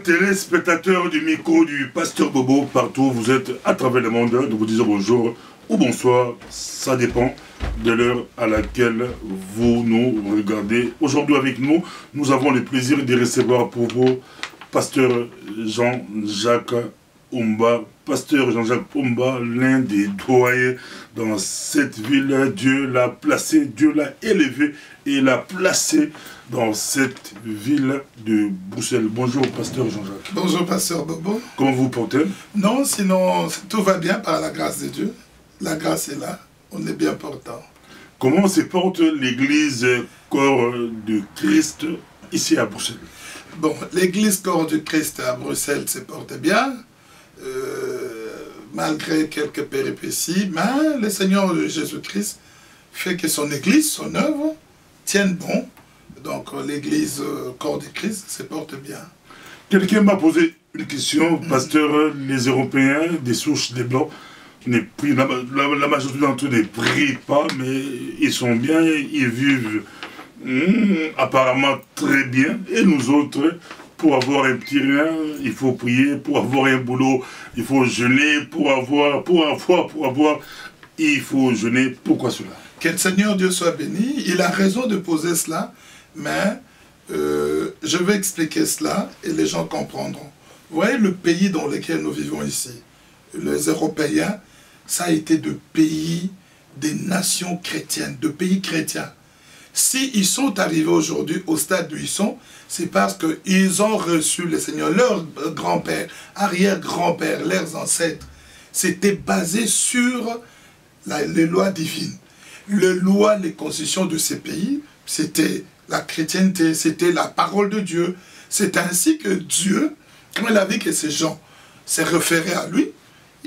téléspectateurs du micro du Pasteur Bobo, partout où vous êtes à travers le monde, nous vous disons bonjour ou bonsoir, ça dépend de l'heure à laquelle vous nous regardez. Aujourd'hui avec nous, nous avons le plaisir de recevoir pour vous Pasteur Jean-Jacques Oumba. Pasteur Jean-Jacques Oumba, l'un des doyens dans cette ville. Dieu l'a placé, Dieu l'a élevé et l'a placé dans cette ville de Bruxelles. Bonjour, Pasteur Jean-Jacques. Bonjour, Pasteur Bobo. Comment vous portez? Non, sinon, tout va bien par la grâce de Dieu. La grâce est là, on est bien portant. Comment se porte l'église Corps de Christ ici à Bruxelles? Bon, l'église Corps du Christ à Bruxelles se porte bien, malgré quelques péripéties, mais le Seigneur Jésus-Christ fait que son église, son œuvre, tienne bon. Donc l'église Corps du Christ se porte bien. Quelqu'un m'a posé une question, Pasteur, les Européens, des souches des Blancs, la majorité d'entre eux ne prient pas, mais ils sont bien, ils vivent apparemment très bien. Et nous autres, pour avoir un petit rien, il faut prier, pour avoir un boulot, il faut jeûner, pour avoir, il faut jeûner. Pourquoi cela? Que le Seigneur Dieu soit béni. Il a raison de poser cela, mais je vais expliquer cela et les gens comprendront. Vous voyez le pays dans lequel nous vivons ici, les Européens, ça a été de pays, des nations chrétiennes, de pays chrétiens. S'ils sont arrivés aujourd'hui au stade où ils sont, c'est parce qu'ils ont reçu le Seigneur, leur grand-père, arrière-grand-père, leurs ancêtres. C'était basé sur les lois divines. Les lois, les constitutions de ces pays, c'était la chrétienté, c'était la parole de Dieu. C'est ainsi que Dieu, quand il a vu que ces gens s'est référé à lui,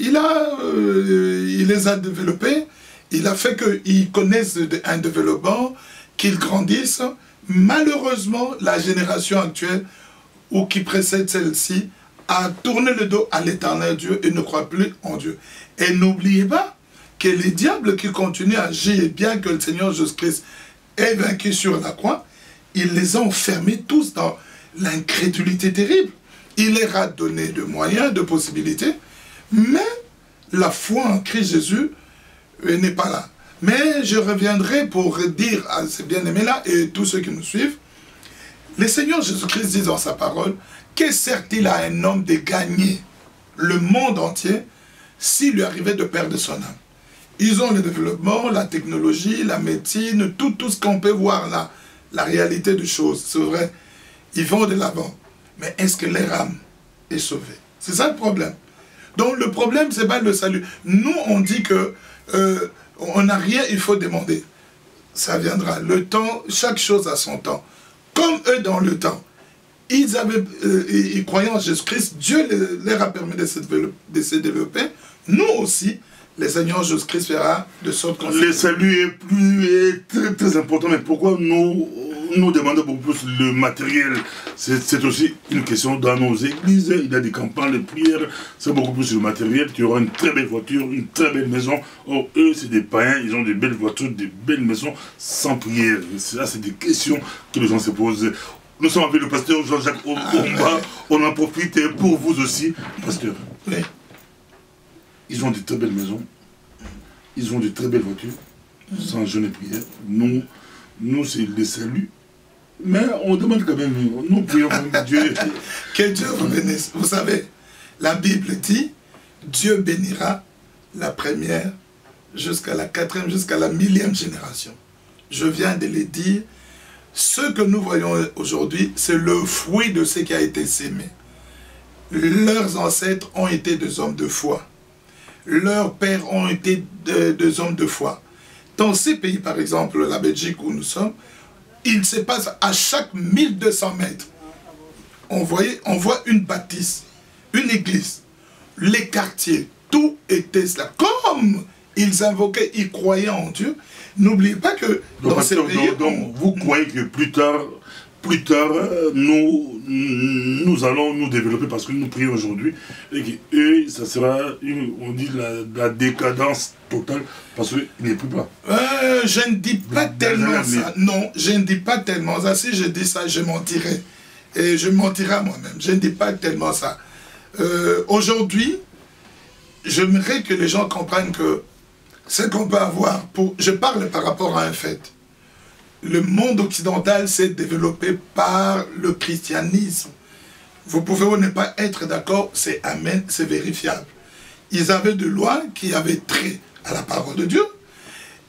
il les a développés, il a fait qu'ils connaissent un développement, qu'ils grandissent. Malheureusement, la génération actuelle, ou qui précède celle-ci, a tourné le dos à l'éternel Dieu et ne croit plus en Dieu. Et n'oubliez pas que les diables qui continuent à agir, bien que le Seigneur Jésus-Christ ait vaincu sur la croix, il les a enfermés tous dans l'incrédulité terrible. Il leur a donné de moyens, de possibilités, mais la foi en Christ Jésus n'est pas là. Mais je reviendrai pour dire à ces bien-aimés-là et tous ceux qui nous suivent, le Seigneur Jésus-Christ dit dans sa parole, que sert-il à un homme de gagner le monde entier s'il lui arrivait de perdre son âme? Ils ont le développement, la technologie, la médecine, tout ce qu'on peut voir là, la réalité des choses, c'est vrai. Ils vont de l'avant. Mais est-ce que leur âme est sauvée? C'est ça le problème. Donc le problème, c'est pas le salut. Nous, on dit que on n'a rien, il faut demander. Ça viendra. Le temps, chaque chose a son temps. Comme eux dans le temps, ils croyaient en Jésus-Christ, Dieu leur a permis de se développer. Nous aussi, le Seigneur Jésus-Christ fera de sorte qu'on... Le salut est très, très important, mais pourquoi nous demandons beaucoup plus le matériel? C'est aussi une question dans nos églises. Il y a des campagnes de prière, c'est beaucoup plus le matériel. Tu auras une très belle voiture, une très belle maison. Or, eux, c'est des païens, ils ont des belles voitures, des belles maisons sans prière. Ça, c'est des questions que les gens se posent. Nous sommes avec le pasteur Jean-Jacques Oumba. On en profite pour vous aussi, pasteur. Oui. Ils ont de très belles maisons, ils ont de très belles voitures, sans jeûne et prière. Nous c'est le salut. Mais on demande quand même, nous prions Dieu. Que Dieu vous bénisse. Vous savez, la Bible dit, Dieu bénira la première jusqu'à la quatrième, jusqu'à la 1000e génération. Je viens de le dire. Ce que nous voyons aujourd'hui, c'est le fruit de ce qui a été sémé. Leurs ancêtres ont été des hommes de foi. Leurs pères ont été des hommes de foi. Dans ces pays, par exemple, la Belgique où nous sommes, il se passe à chaque 1200 mètres, on voit une bâtisse, une église, les quartiers, tout était cela. Comme ils invoquaient, ils croyaient en Dieu, n'oubliez pas que dans ces pays... Donc vous croyez que plus tard, nous allons nous développer parce que nous prions aujourd'hui et que eux, ça sera, on dit, la décadence totale parce qu'ils ne prient pas. Je ne dis pas tellement ça. Non, je ne dis pas tellement ça. Si je dis ça, je mentirais. Et je mentirai à moi-même. Je ne dis pas tellement ça. Aujourd'hui, j'aimerais que les gens comprennent que ce qu'on peut avoir, je parle par rapport à un fait. Le monde occidental s'est développé par le christianisme. Vous pouvez ou ne pas être d'accord, c'est amen, c'est vérifiable. Ils avaient des lois qui avaient trait à la parole de Dieu.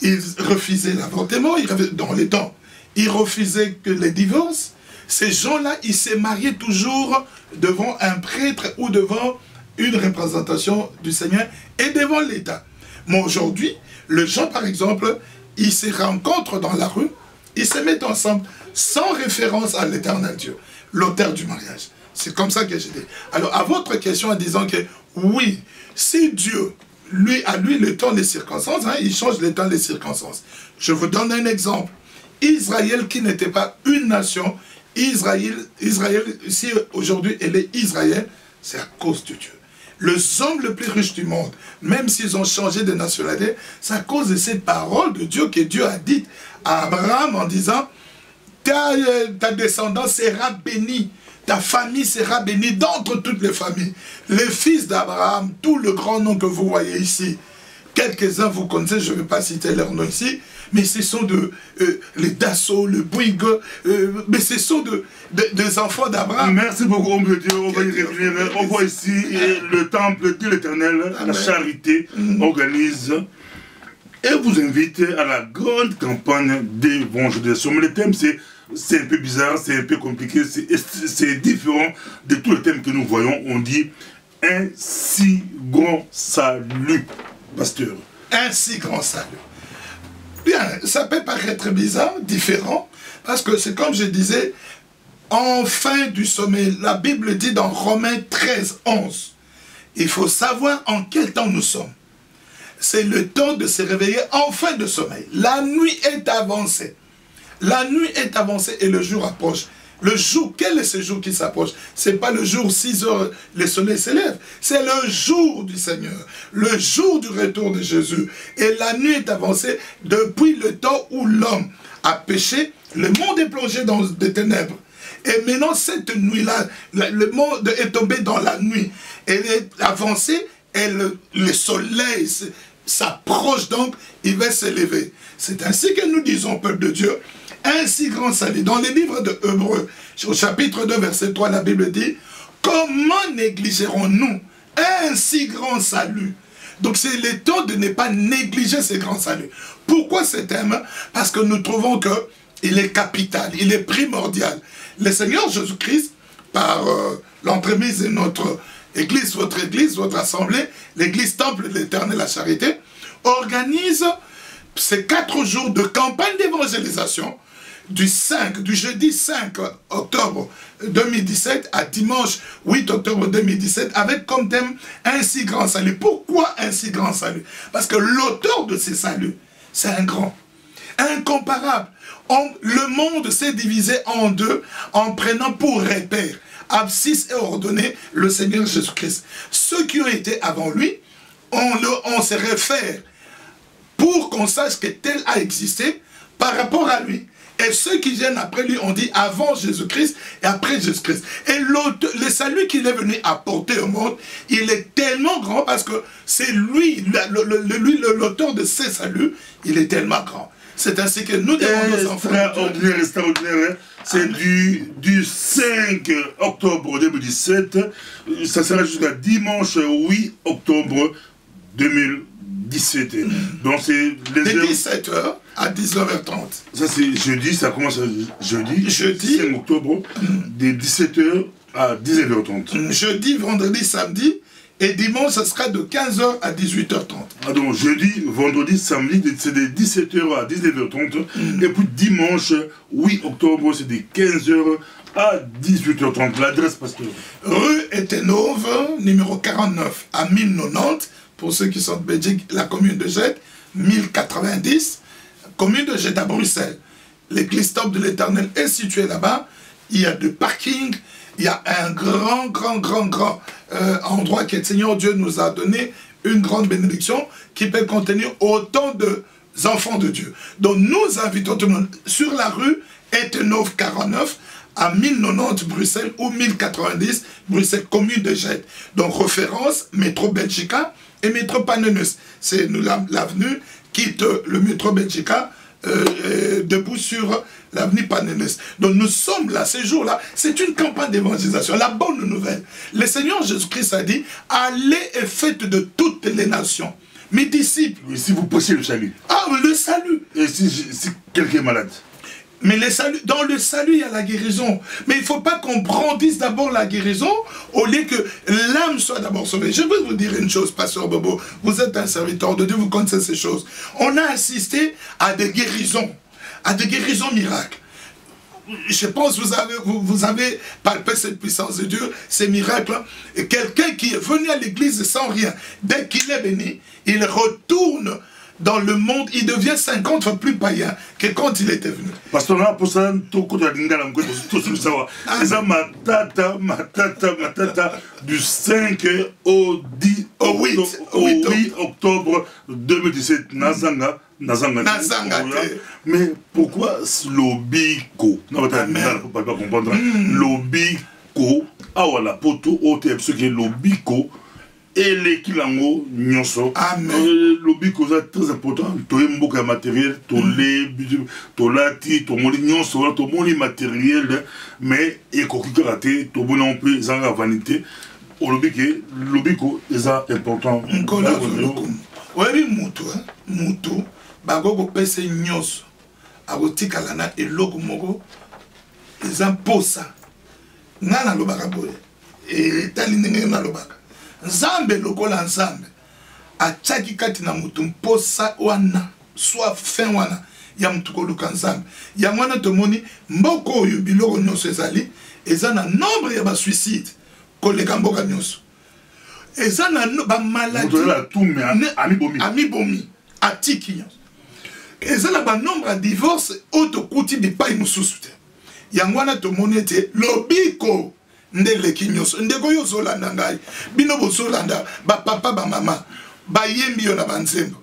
Ils refusaient l'avortement, dans les temps. Ils refusaient que les divorces. Ces gens-là, ils se mariaient toujours devant un prêtre ou devant une représentation du Seigneur et devant l'État. Mais aujourd'hui, les gens, par exemple, ils se rencontrent dans la rue, ils se mettent ensemble sans référence à l'éternel Dieu, l'auteur du mariage. C'est comme ça que j'ai dit. Alors, à votre question en disant que, oui, c'est Dieu, à lui le temps des circonstances, hein, il change le temps des circonstances. Je vous donne un exemple. Israël qui n'était pas une nation, Israël, si aujourd'hui elle est Israël, c'est à cause de Dieu. Les hommes les plus riches du monde, même s'ils ont changé de nationalité, c'est à cause de cette parole de Dieu que Dieu a dite à Abraham en disant ta descendance sera bénie, ta famille sera bénie d'entre toutes les familles. Les fils d'Abraham, tout le grand nom que vous voyez ici, quelques-uns vous connaissez, je ne vais pas citer leur nom ici, mais ce sont les Dassault, le Bouygues, mais ce sont des enfants d'Abraham. Merci beaucoup, on peut dire, on va y revenir. On voit ici le temple de l'Éternel, la charité organise et vous invite à la grande campagne d'évangélisation. Mais le thème, c'est un peu bizarre, c'est un peu compliqué, c'est différent de tous les thèmes que nous voyons. On dit un si grand salut, pasteur. Un si grand salut. Bien, ça peut paraître bizarre, différent, parce que c'est comme je disais, en fin du sommeil, la Bible dit dans Romains 13, 11, il faut savoir en quel temps nous sommes. C'est le temps de se réveiller en fin de sommeil. La nuit est avancée. La nuit est avancée et le jour approche. Le jour, quel est ce jour qui s'approche? Ce n'est pas le jour 6 heures, le soleil s'élève. C'est le jour du Seigneur, le jour du retour de Jésus. Et la nuit est avancée depuis le temps où l'homme a péché. Le monde est plongé dans des ténèbres. Et maintenant, cette nuit-là, le monde est tombé dans la nuit. Elle est avancée et le soleil s'approche donc, il va s'élever. C'est ainsi que nous disons, peuple de Dieu, un si grand salut. Dans les livres de Hébreux, au chapitre 2, verset 3, la Bible dit, comment négligerons-nous un si grand salut? Donc c'est le temps de ne pas négliger ce grand salut. Pourquoi ce thème? Parce que nous trouvons qu'il est capital, il est primordial. Le Seigneur Jésus-Christ, par l'entremise de notre église, votre assemblée, l'église temple de l'Éternel, la charité, organise ces 4 jours de campagne d'évangélisation du jeudi 5 octobre 2017 à dimanche 8 octobre 2017 avec comme thème un si grand salut. Pourquoi un si grand salut? Parce que l'auteur de ces saluts, c'est un grand, incomparable. Le monde s'est divisé en deux en prenant pour repère, abscisse et ordonné le Seigneur Jésus-Christ. Ceux qui ont été avant lui, on se réfère pour qu'on sache que tel a existé par rapport à lui. Et ceux qui viennent après lui, on dit avant Jésus-Christ et après Jésus-Christ. Et le salut qu'il est venu apporter au monde, il est tellement grand parce que c'est lui, l'auteur de ces saluts, il est tellement grand. C'est ainsi que nous devons nos enfants. Extraordinaire. C'est du 5 octobre 2017, ça sera jusqu'à dimanche 8 octobre 2017. Donc c'est les de 17h à 19h30. Ça c'est jeudi, ça commence jeudi 5 octobre, de 17h à 19h30. Jeudi, vendredi, samedi. Et dimanche, ce sera de 15h à 18h30. Ah donc jeudi, vendredi, samedi, c'est de 17h à 19h30. Et puis dimanche, 8 octobre, c'est de 15h à 18h30. L'adresse, parce que... Rue Etenove, numéro 49, à 1090. Pour ceux qui sont de Belgique, la commune de Jette, 1090. Commune de Jette à Bruxelles. L'église temple de l'Éternel est située là-bas. Il y a des parkings. Il y a un grand endroit que le Seigneur Dieu nous a donné, une grande bénédiction qui peut contenir autant d'enfants de Dieu. Donc nous invitons tout le monde sur la rue Etenove 49 à 1090 Bruxelles ou 1090 Bruxelles, commune de Jette. Donc référence, métro Belgica et métro Panenus. C'est l'avenue quitte le métro Belgica debout sur l'avenue Panenus. Donc nous sommes là, ces jours-là, c'est une campagne d'évangélisation. La bonne nouvelle, le Seigneur Jésus-Christ a dit, allez et faites de toutes les nations. Mes disciples. Et si vous prêchez le salut. Ah, le salut. Et si quelqu'un est malade. Mais dans le salut, il y a la guérison. Mais il ne faut pas qu'on brandisse d'abord la guérison au lieu que l'âme soit d'abord sauvée. Je veux vous dire une chose, Pasteur Bobo. Vous êtes un serviteur de Dieu, vous connaissez ces choses. On a assisté à des guérisons miracles. Je pense que vous avez palpé cette puissance de Dieu, ces miracles. Et quelqu'un qui est venu à l'église sans rien, dès qu'il est béni, il retourne dans le monde, il devient 50 fois plus païen que quand il était venu. Parce que là, pour ça, tout matata, du 5 au 8 octobre 2017, Nazanga. Mais pourquoi Lobiko? Non, pas comprendre. Lobiko, ah voilà, poto, ce qui est Lobiko. Et les kilango nyonso. Lobiko c'est très important. To mboka matériel, to le, to lati, to moli nyonso, to moli matériel, mais et koki raté, to bon on peut zanga vanité. Au lobiko c'est important. Oui, mutu, bagogo pese nyonso. Agotika lana eloko moko. Ezan posa. Nana lobaka boye. Et tali ndenge na lobaka. Nzambe lokola nzambe achaki kati na mutu mposa wana soit fin wana ya mutu koluka nzambe ya mwana tomoni mboko oyo biloko nyonso ezali eza na nombre ya basuicide koleka mboka nyonso eza na bamaladi amibomi atiki nyonso eza na banombre ya divorce oyo tokuti bipai mosusu te yango wana tomoni ete lobiko ndeleki nyonso ndeko yo zolanda ngai bino bozolanda bapapa bamama bayembi yo na banzembo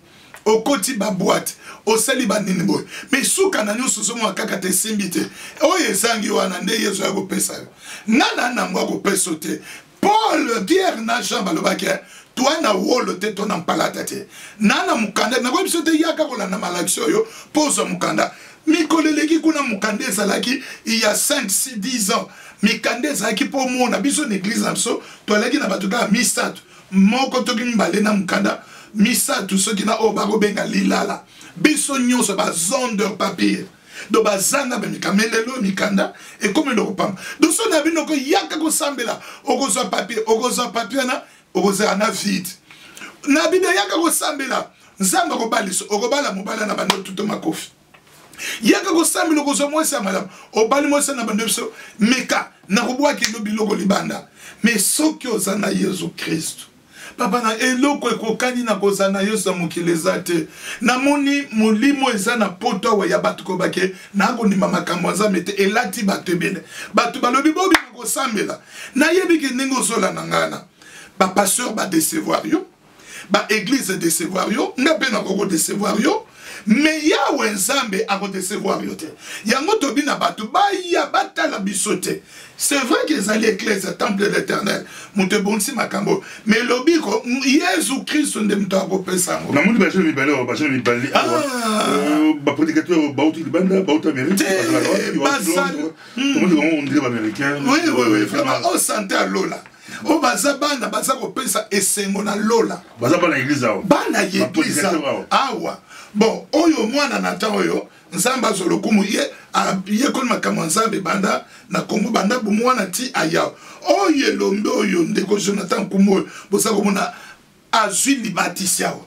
okoti baboite osali banini boye mais suka na nyonso ozomona kaka te esimbi te oyo ezangi wana nde yesu akopesa yo ngana nango akopesa te Paul, Pierre na Jean balobaki toi na wolo te to na mpalata te nana mukanda na biso te yaka kolanda malakisi oyo poza mukanda mikoleleki kuna mukanda ezalaki il y a 5, 6, 10 ans mikanda ezalaki mpo mona biso na église na biso toalaki na bato kaka misato moko toki mibale na mukanda misato soki na oyo bakobenga lilala biso nyonso bazondeur papier do bazanga bamikanda lelo mikanda ekomi eloko pamba do so na bino koyaka kosambela okozwa papier na okozala na vide na bino yaka kosambela nzambe akobaliso okobala mobala na bando tuto makofi yaka kosambela okozwa mwasi ya malamu obali mwasi na bando biso meka na kobwaki lo biloko libanda mais soki oza na Yesu Kristo papa na eloko ekokani na kozala na Yesu mokili eza te namoni molimo eza na poto awa ya bato kobake nakondima makambo ya Nzambe te elati bato ebele bato balobi bobima kosambela nayebiki ndenge ozolanda ngana bapasteur badecevoir yo baeglise décevoir yo nga mpe nakokodecevoir yo mais yawe Nzambe akodecevoir yo te yango tobi na bato baya batala biso te. C'est vrai qu'ils allaient éclairer le temple de l'Éternel. Monte bonsi makambo. Mais lobiko Jésus Christ ne m'ta pas ça. Na mundi ba jeune balé, ba jeune balé. Ba prédicateur bauti de banda, bauti américain. On dirait américain. Oui, vraiment au santé à Lola. O bazabana bazako pesa esengo na Lola. Bazabana église awa. Bana église awa. Bon, oyo mwana na ta oyo Nzamba zolokumu ye kon makambo Nzambe banda na Kongo banda mwana ti aya oye lombe oyo ndeko Jonathan Kumo bosa komona azwi libatisi awa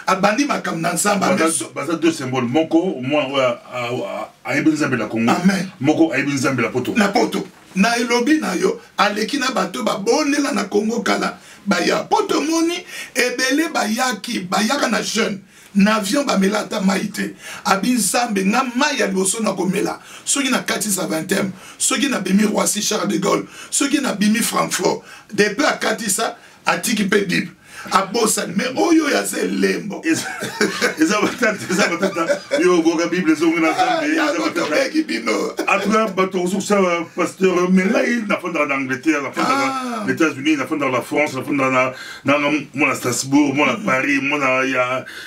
abandi makambo na Nzamba baza deux symboles moko moi ayebi Nzambe la Kongo moko ayebi Nzambe la poto na elobi na yo aleki na bato babonela na Kongo kala baya poto moni ebele bayaka na jeune n'avion bamela ta maïté abinzambe nga maya liboso na komela soki na kati sa 20e soki na bimi Roissy Charles de Gaulle soki na bimi Francfort depuis a kati sa atiki pe Bible abosani mais oyo ya ze lembo eza batata yo boka bible zongi na zambe yango tobeki bino atuka bato kozokosala pasteur mais ngai nafandaka na Angleterre nafandaka na États-Unis nafandaka na France nafandaka mona Strasbourg mona Paris mona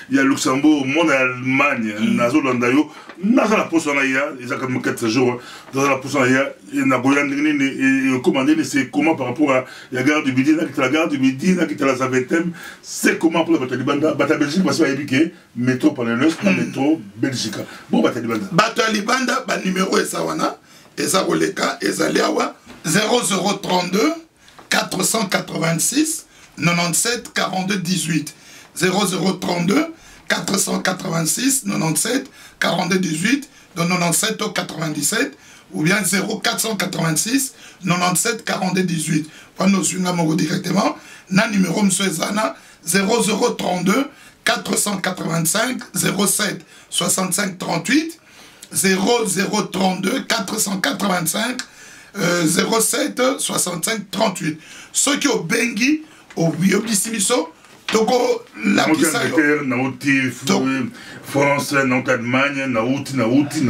ya Luxembourg mona Allemagne nazolanda yo naza na poso na ya ezaka 4 jours naza na poso na ya nakoya ndenge nini ekomande nini c'est comment par rapport à la gare du Midi nakita la gare du Midi nakita la Zaventem c'est comment pour bato ya libanda bato ya Belgique basi bayebi ke métro Panelos na métro Belgique bon bato ya libanda bato ya libanda banumero eza wana eza koleka ezali awa 0032 486 97 42 18 0032 486 97 42 18 de 97 au 97 ou bien 0486 97 42 18 pour nous suivre directement na numéro monsieur Zana 0032 485 07 65 38 0032 485 07 65 38 ceux qui ont bengi au biobisimiso toko la Angleterre nauti France nauti Allemagne nauti na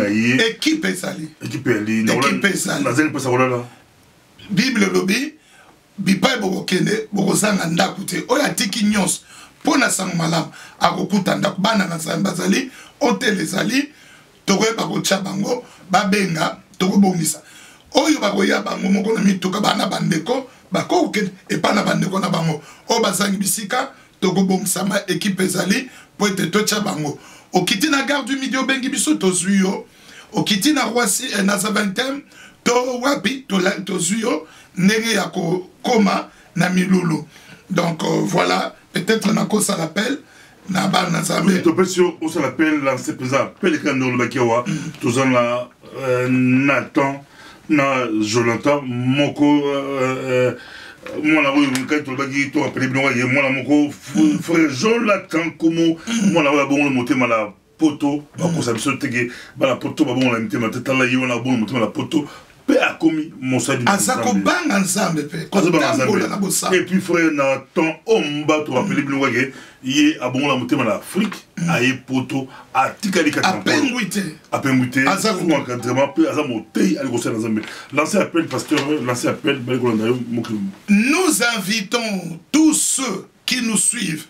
ye équipe ezali na zeli pesa kolala Bible lobi bipai bokokende bokozanga ndako te oyo atiki nyonso mpo na sango malamu akokuta ndako bana na nzambe bazali hotel ezali tokoyeba kotya bango babenga tokobongisa oyo bakoya bango moko na mituka bana bandeko bakokokende epa na bandeko na bango oyo bazangi bisika tokobongisama équipe ezali po ete totya bango okiti na gare du Midi obengi biso tozwi yo okiti na Roissy na Zaventem to wapi tozwi yo ndenge ya kokoma na milulu donc voilà peut-être na kosa l'appel na bana na Zambie to pesio on s'appelle lancer présent appel quand nous le bakiwa tozan la Nathan na Jonathan moko mwana oyo nkai tolobaki to apele bilongo ye mwana moko frère Jonathan komo mwana oyo abongo motema la poto bakosa biso teke bala poto babongo na mitema tetala ye wana abongo motema la poto pe akomi mosadi azako banga nzambe pe kotambola na bosa et puis frère Nathan omba to apele bilongo ye abongo la motema la Afrique aye poto atikali apengwite azako encadrement pe azamo tei ali kosa na nzambe lancer appel pasteur lancer appel balikolanda yo mokimu. Nous invitons tous ceux qui nous suivent,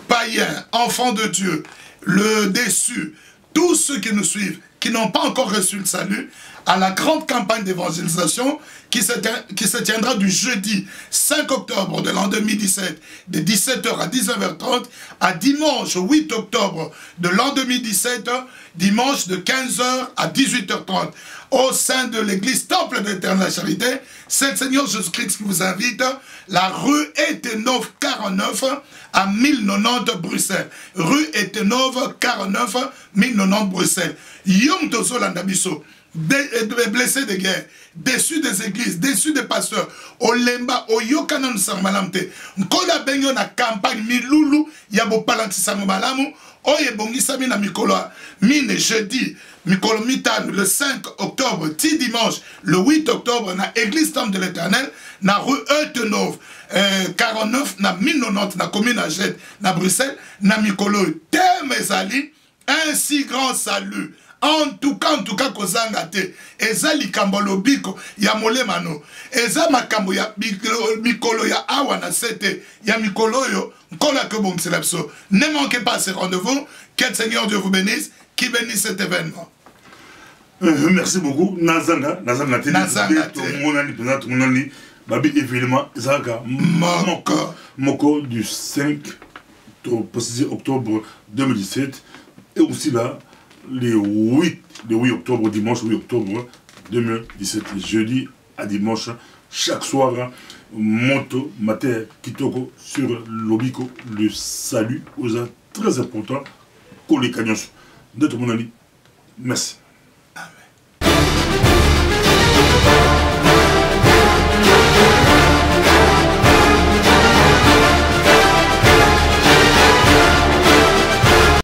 païens, enfants de Dieu, le déçu, tous ceux qui nous suivent, qui n'ont pas encore reçu le salut, à la grande campagne d'évangélisation qui se tiendra du jeudi 5 octobre de l'an 2017 de 17h à 19h30 à dimanche 8 octobre de l'an 2017 dimanche de 15h à 18h30 au sein de l'église Temple de l'Éternel Charité. C'est le Seigneur Jésus-Christ qui vous invite, la rue Etenove 49 à 1090 Bruxelles. Rue Etenove 49 1090 Bruxelles. Yom Tozo Landabiso. Blessés de guerre, déçus des églises, déçus des pasteurs, Olemba, Oyokana Nsangmalamte, Nkola Benyo na campagne Milulu, Yabo Palanti Sangmalamu, Oye Bongisami na Mikoloa, Mine jeudi, Mikolo Mitan, le 5 octobre, ti dimanche, le 8 octobre, na église Temple de l'Éternel, na rue Eutenove, 49, na 1090, na commune à Jet, na Bruxelles, na Mikolo, Temezali, un si grand salut. En tout cas, kozanga te. Eza likambo lobiko ya molemano. Eza makambo ya mikolo ya awa na sete. Ya mikolo yo, nkola ke bon selapso. Ne manquez pas ce rendez-vous. Que le Seigneur Dieu vous bénisse. Qui bénisse cet événement. Merci beaucoup. Nazanga te. Babi événement, Zaka Moko du 5 octobre 2017. Et aussi là, le 8 octobre, dimanche 8 octobre 2017, jeudi à dimanche, chaque soir, Moto, Mater, Kitoko, sur Lobiko, le salut aux très important, Kole Kanyos. De tout mon ami, merci. Amen.